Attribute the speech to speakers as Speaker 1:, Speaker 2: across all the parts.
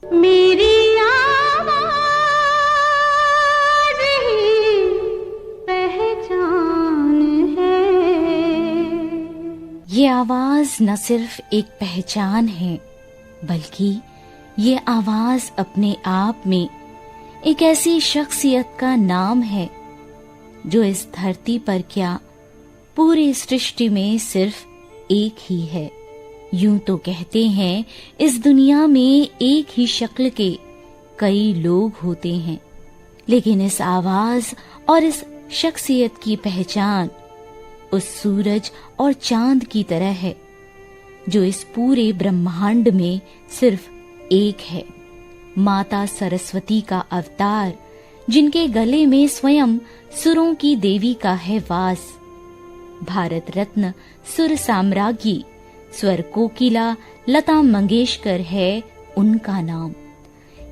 Speaker 1: मेरी आवाज़ ही पहचान है।
Speaker 2: ये आवाज न सिर्फ एक पहचान है, बल्कि ये आवाज अपने आप में एक ऐसी शख्सियत का नाम है जो इस धरती पर क्या पूरी सृष्टि में सिर्फ एक ही है। यूं तो कहते हैं इस दुनिया में एक ही शक्ल के कई लोग होते हैं, लेकिन इस आवाज और इस शख्सियत की पहचान उस सूरज और चांद की तरह है जो इस पूरे ब्रह्मांड में सिर्फ एक है। माता सरस्वती का अवतार, जिनके गले में स्वयं सुरों की देवी का है वास। भारत रत्न सुर साम्राज्ञी स्वर कोकिला लता मंगेशकर है उनका नाम।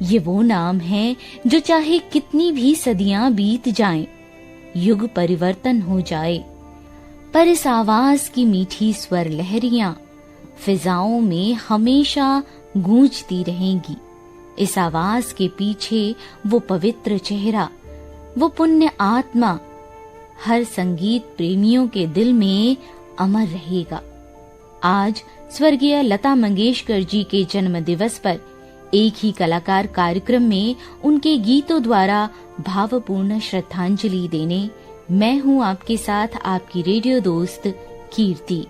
Speaker 2: ये वो नाम है जो चाहे कितनी भी सदियां बीत जाएं, युग परिवर्तन हो जाए, पर इस आवाज की मीठी स्वर लहरियां फिजाओं में हमेशा गूंजती रहेंगी। इस आवाज के पीछे वो पवित्र चेहरा, वो पुण्य आत्मा हर संगीत प्रेमियों के दिल में अमर रहेगा। आज स्वर्गीय लता मंगेशकर जी के जन्म दिवस पर एक ही कलाकार कार्यक्रम में उनके गीतों द्वारा भावपूर्ण श्रद्धांजलि देने मैं हूं आपके साथ आपकी रेडियो दोस्त कीर्ति।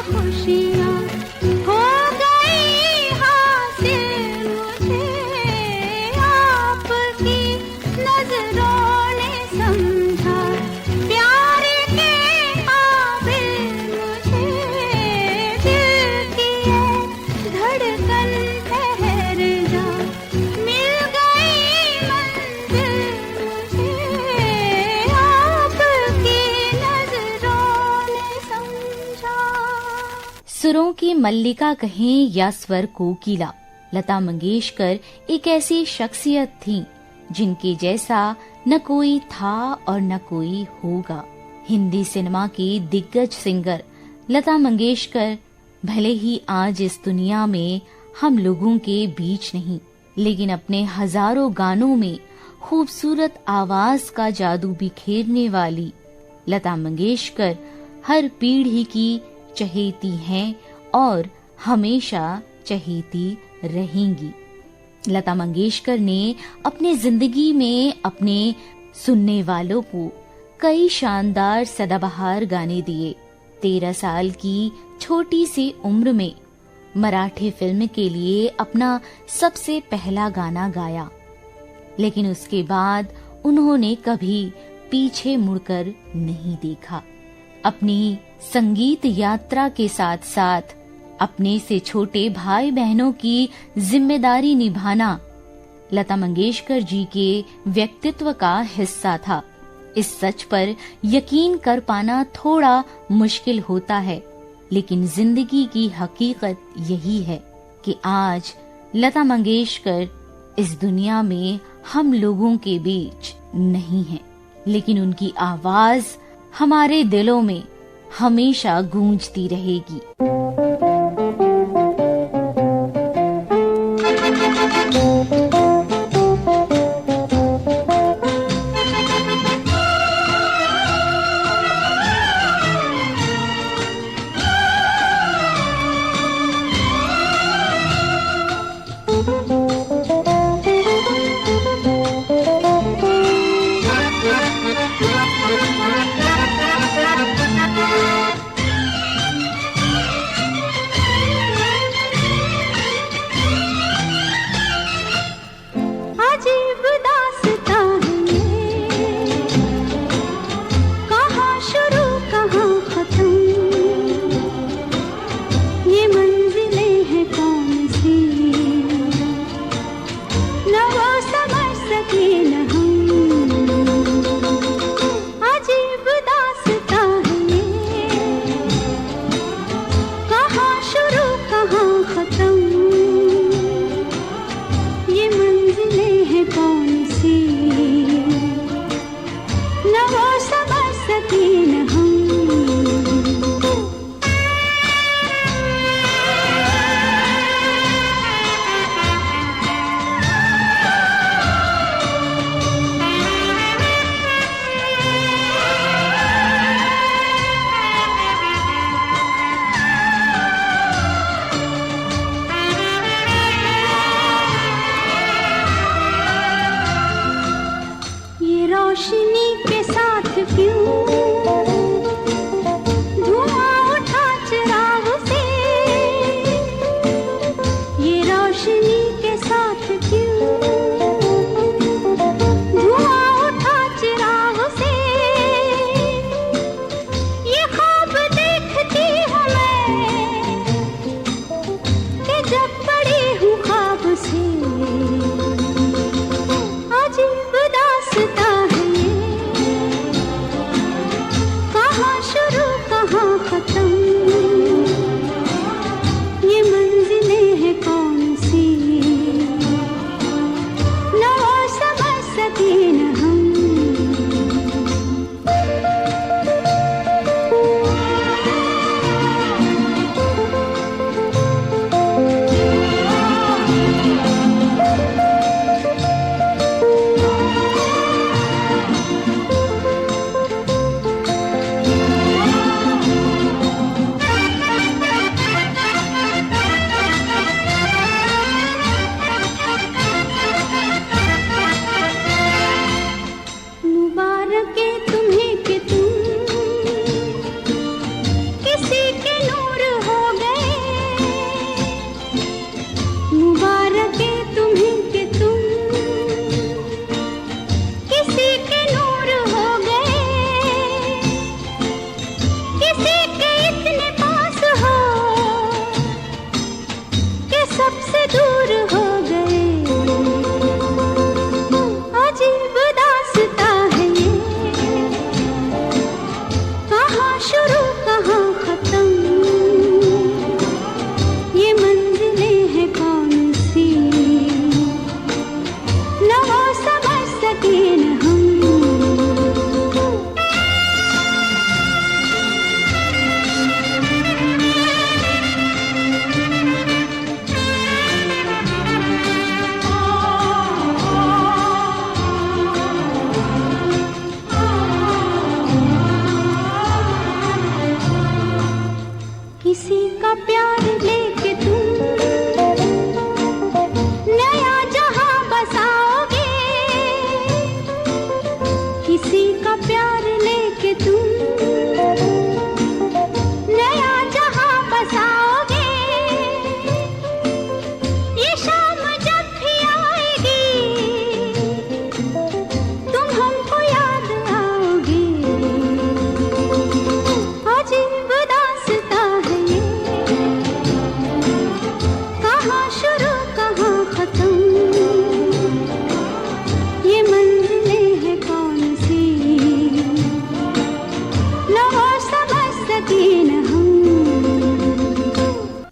Speaker 1: खुशियाँ
Speaker 2: सुरों की मल्लिका कहें या स्वर कोकिला, लता मंगेशकर एक ऐसी शख्सियत थी जिनके जैसा न कोई था और न कोई होगा। हिंदी सिनेमा की दिग्गज सिंगर लता मंगेशकर भले ही आज इस दुनिया में हम लोगों के बीच नहीं, लेकिन अपने हजारों गानों में खूबसूरत आवाज का जादू बिखेरने वाली लता मंगेशकर हर पीढ़ी की चहेती हैं और हमेशा चहेती रहेंगी। लता मंगेशकर ने अपनी जिंदगी में अपने सुनने वालों को कई शानदार सदाबहार गाने दिए। 13 साल की छोटी सी उम्र में मराठी फिल्म के लिए अपना सबसे पहला गाना गाया, लेकिन उसके बाद उन्होंने कभी पीछे मुड़कर नहीं देखा। अपनी संगीत यात्रा के साथ साथ अपने से छोटे भाई बहनों की जिम्मेदारी निभाना लता मंगेशकर जी के व्यक्तित्व का हिस्सा था। इस सच पर यकीन कर पाना थोड़ा मुश्किल होता है, लेकिन जिंदगी की हकीकत यही है कि आज लता मंगेशकर इस दुनिया में हम लोगों के बीच नहीं है, लेकिन उनकी आवाज हमारे दिलों में हमेशा गूंजती रहेगी।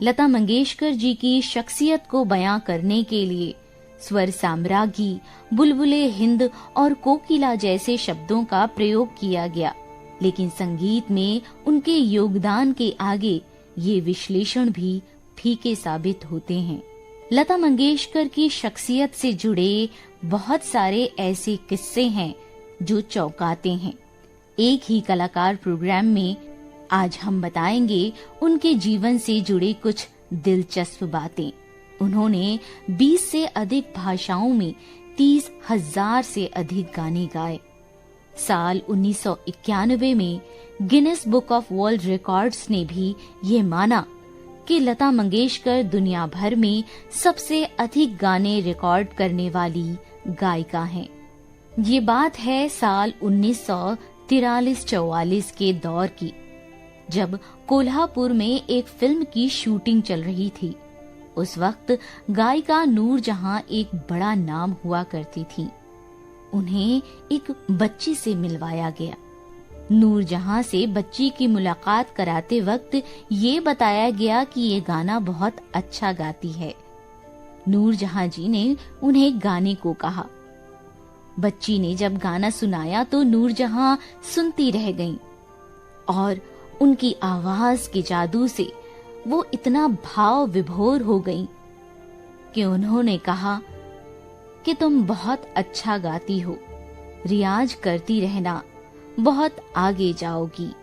Speaker 2: लता मंगेशकर जी की शख्सियत को बयां करने के लिए स्वर साम्राज्ञी, बुलबुले हिंद और कोकिला जैसे शब्दों का प्रयोग किया गया, लेकिन संगीत में उनके योगदान के आगे ये विश्लेषण भी फीके साबित होते हैं। लता मंगेशकर की शख्सियत से जुड़े बहुत सारे ऐसे किस्से हैं जो चौंकाते हैं। एक ही कलाकार प्रोग्राम में आज हम बताएंगे उनके जीवन से जुड़े कुछ दिलचस्प बातें। उन्होंने 20 से अधिक भाषाओं में 30,000 से अधिक गाने गाए। साल 1991 में Guinness book of world records ने भी ये माना कि लता मंगेशकर दुनिया भर में सबसे अधिक गाने रिकॉर्ड करने वाली गायिका हैं। ये बात है साल 1943-44 के दौर की, जब कोल्हापुर में एक फिल्म की शूटिंग चल रही थी। उस वक्त गायिका नूरजहां एक बड़ा नाम हुआ करती थी। उन्हें एक बच्ची से मिलवाया गया। नूरजहां से बच्ची की मुलाकात कराते वक्त ये बताया गया कि ये गाना बहुत अच्छा गाती है। नूरजहां जी ने उन्हें गाने को कहा। बच्ची ने जब गाना सुनाया तो नूरजहां सुनती रह गईं और उनकी आवाज के जादू से वो इतना भाव विभोर हो गईं कि उन्होंने कहा कि तुम बहुत अच्छा गाती हो, रियाज करती रहना, बहुत आगे जाओगी।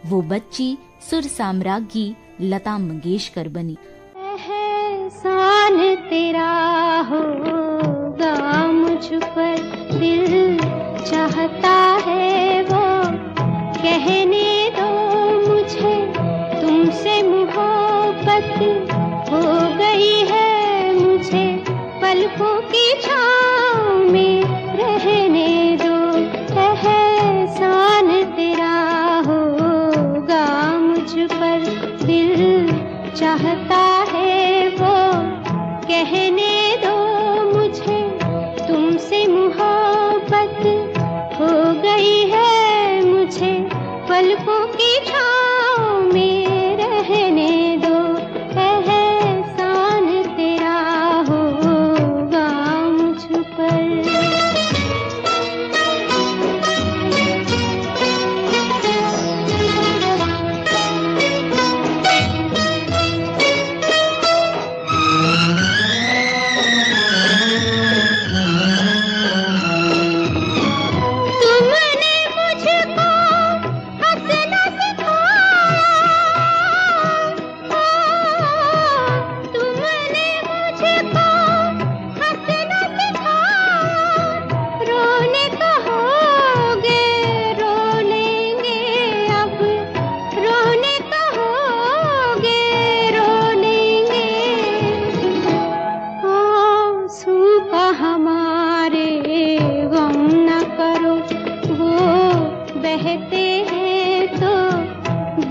Speaker 2: वो बच्ची सुर साम्राज्ञी लता मंगेशकर बनी।
Speaker 1: एहसान तेरा होगा मुझ पर, दिल चाहता है वो कहने दो मुझे, तुमसे मोहब्बत हो गई है मुझे, पलकों की छाँव में रहने दो। एहसान तेरा होगा मुझ पर, दिल चाहता है वो कहने दो मुझे, तुमसे मोहब्बत हो गई है मुझे, पलकों की छाँव में रहने दो। एहसान तेरा होगा मुझ पर।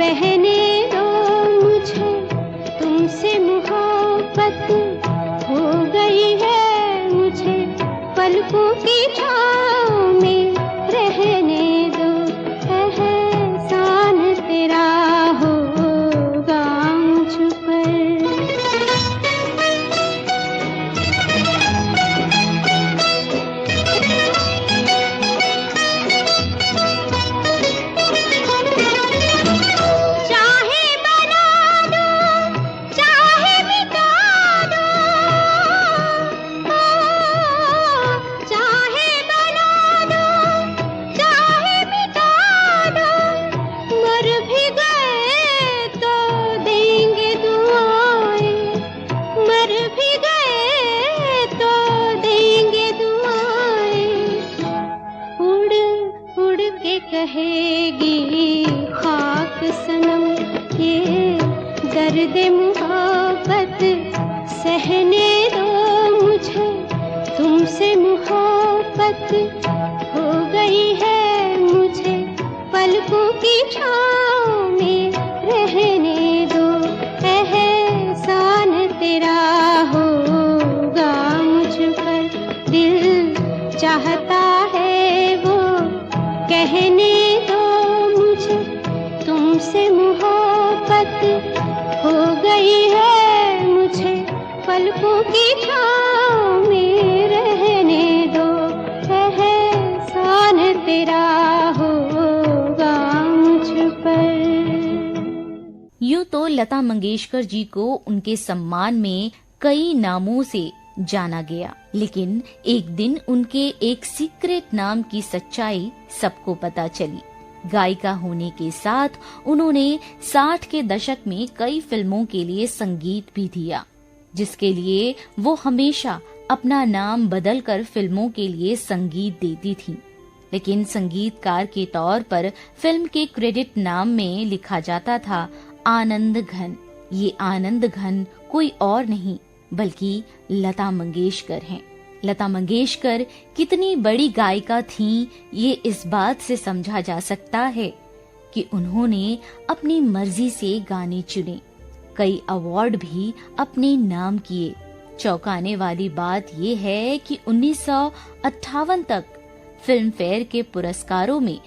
Speaker 1: बहने दो मुझे, तुमसे मोहब्बत हो गई है मुझे, पलकों की छाँव में रहने दो। एहसान तेरा होगा मुझ पर। कहेगी खाक सनम ये दर्द मोहब्बत सहने दो मुझे, तुमसे मोहब्बत हो गई है मुझे, पलकों की छाँव में रहने दो। एहसान तेरा होगा मुझ पर, दिल चाहता है वो कहने दो मुझे, तुमसे मोहब्बत हो गई बरफों की छाँव में रहने दो, एहसान तेरा होगा मुझ पर।
Speaker 2: यूं तो लता मंगेशकर जी को उनके सम्मान में कई नामों से जाना गया, लेकिन एक दिन उनके एक सीक्रेट नाम की सच्चाई सबको पता चली। गायिका होने के साथ उन्होंने 60 के दशक में कई फिल्मों के लिए संगीत भी दिया, जिसके लिए वो हमेशा अपना नाम बदलकर फिल्मों के लिए संगीत देती थीं। लेकिन संगीतकार के तौर पर फिल्म के क्रेडिट नाम में लिखा जाता था आनंद घन। ये आनंद घन कोई और नहीं बल्कि लता मंगेशकर हैं। लता मंगेशकर कितनी बड़ी गायिका थीं, ये इस बात से समझा जा सकता है कि उन्होंने अपनी मर्जी से गाने चुने, कई अवार्ड भी अपने नाम किए। चौंकाने वाली बात ये है कि 1958 तक फिल्म फेयर के पुरस्कारों में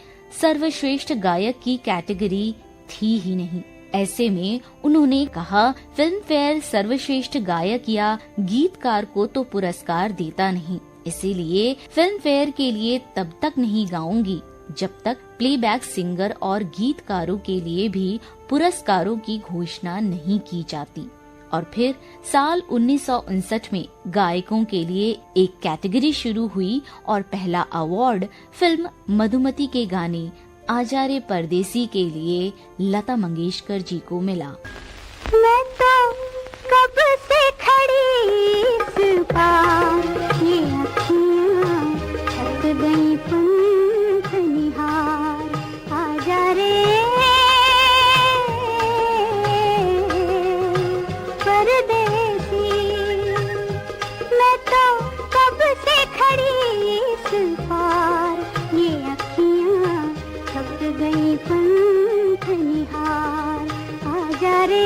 Speaker 2: सर्वश्रेष्ठ गायक की कैटेगरी थी ही नहीं। ऐसे में उन्होंने कहा, फिल्म फेयर सर्वश्रेष्ठ गायक या गीतकार को तो पुरस्कार देता नहीं, इसीलिए फिल्म फेयर के लिए तब तक नहीं गाऊंगी जब तक प्लेबैक सिंगर और गीतकारों के लिए भी पुरस्कारों की घोषणा नहीं की जाती। और फिर साल 1959 में गायकों के लिए एक कैटेगरी शुरू हुई और पहला अवार्ड फिल्म मधुमती के गाने आजा रे परदेसी के लिए लता मंगेशकर जी को मिला।
Speaker 1: मैं तो कब से खड़ी इस पार, ये अखियाँ थक गई पंख निहार, आजा रे परदेसी। मैं तो कब से खड़ी इस पार, ये अखियाँ थक गई पंख निहार, आजा रे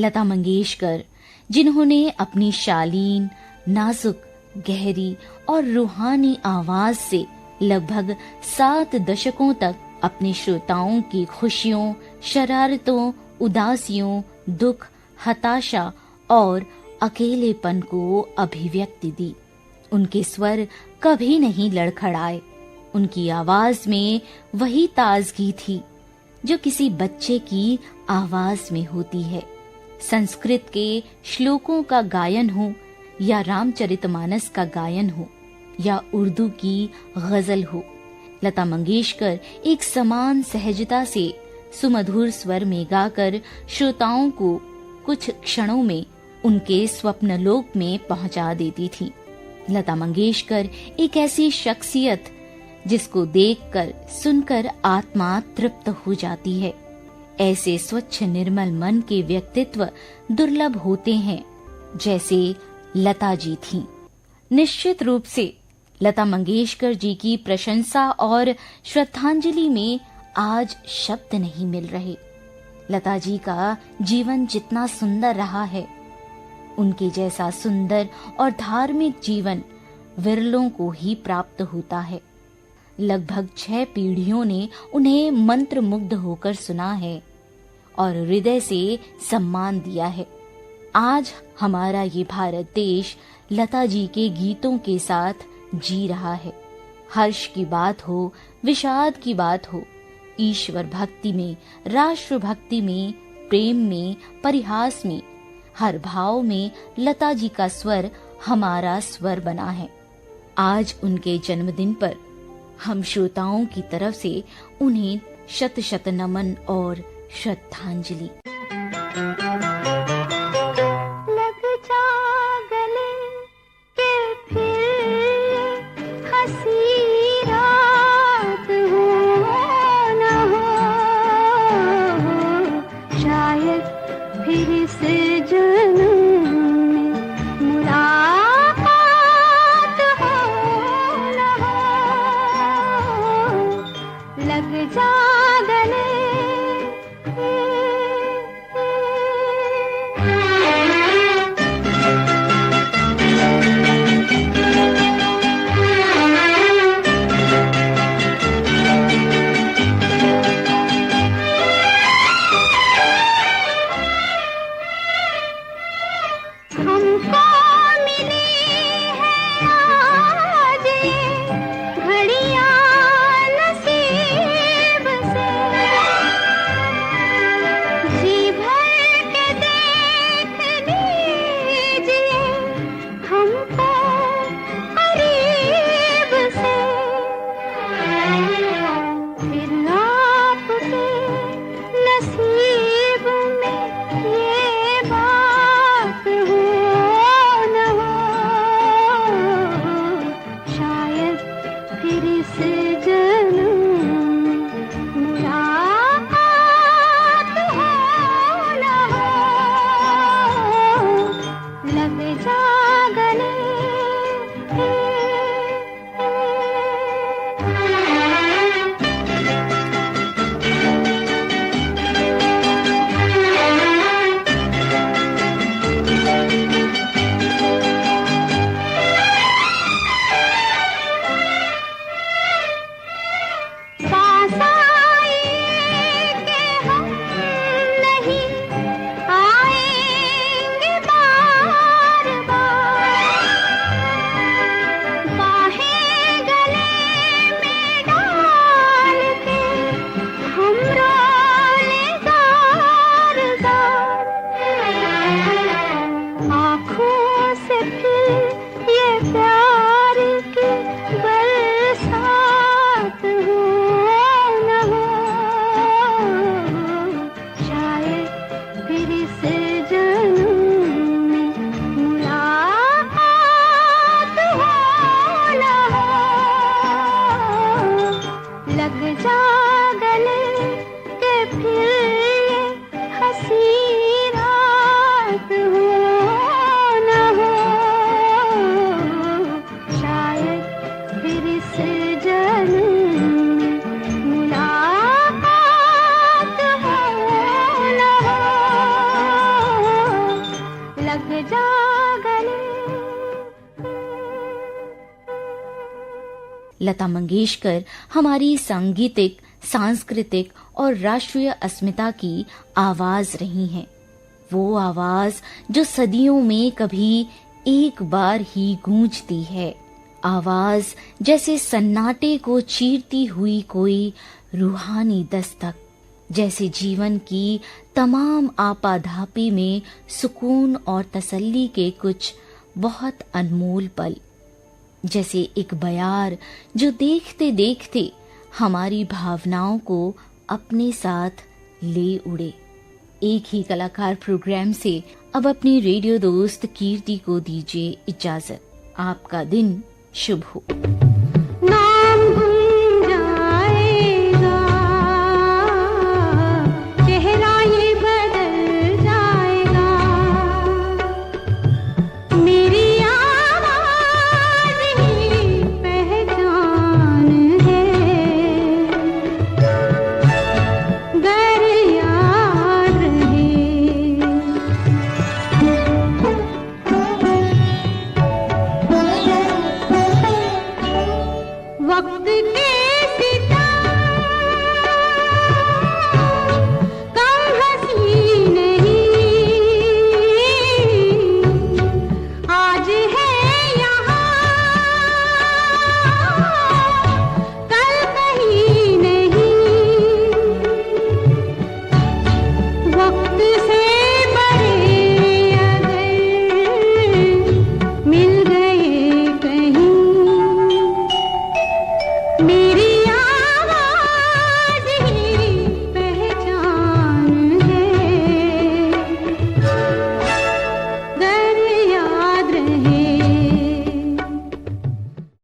Speaker 2: लता मंगेशकर, जिन्होंने अपनी शालीन, नाजुक, गहरी और रूहानी आवाज से लगभग 7 दशकों तक अपने श्रोताओं की खुशियों, शरारतों, उदासियों, दुख, हताशा और अकेलेपन को अभिव्यक्ति दी। उनके स्वर कभी नहीं लड़खड़ाए। उनकी आवाज में वही ताजगी थी जो किसी बच्चे की आवाज में होती है। संस्कृत के श्लोकों का गायन हो या रामचरितमानस का गायन हो या उर्दू की गजल हो, लता मंगेशकर एक समान सहजता से सुमधुर स्वर में गाकर श्रोताओं को कुछ क्षणों में उनके स्वप्नलोक में पहुंचा देती थी। लता मंगेशकर एक ऐसी शख्सियत जिसको देखकर, सुनकर आत्मा तृप्त हो जाती है। ऐसे स्वच्छ निर्मल मन के व्यक्तित्व दुर्लभ होते हैं जैसे लता जी थीं। निश्चित रूप से लता मंगेशकर जी की प्रशंसा और श्रद्धांजलि में आज शब्द नहीं मिल रहे। लता जी का जीवन जितना सुंदर रहा है, उनके जैसा सुंदर और धार्मिक जीवन विरलों को ही प्राप्त होता है। लगभग 6 पीढ़ियों ने उन्हें मंत्र मुग्ध होकर सुना है और हृदय से सम्मान दिया है। आज हमारा ये भारत देश लता जी के गीतों के साथ जी रहा है। हर्ष की बात हो, विषाद की बात हो, ईश्वर भक्ति में, राष्ट्र भक्ति में, प्रेम में, परिहास में, हर भाव में लता जी का स्वर हमारा स्वर बना है। आज उनके जन्मदिन पर हम श्रोताओं की तरफ से उन्हें शत शत नमन और श्रद्धांजलि।
Speaker 1: लग जा गले के फिर हंसी रात हो न हो, शायद फिर से जन्म में मुलाकात हो न हो। लग जा गले गले।
Speaker 2: लता मंगेशकर हमारी सांगीतिक, सांस्कृतिक और राष्ट्रीय अस्मिता की आवाज रही हैं। वो आवाज जो सदियों में कभी एक बार ही गूंजती है। आवाज जैसे सन्नाटे को चीरती हुई कोई रूहानी दस्तक, जैसे जीवन की तमाम आपाधापी में सुकून और तसल्ली के कुछ बहुत अनमोल पल, जैसे एक बयार जो देखते देखते हमारी भावनाओं को अपने साथ ले उड़े। एक ही कलाकार प्रोग्राम से अब अपनी रेडियो दोस्त कीर्ति को दीजिए इजाजत। आपका दिन शुभ हो।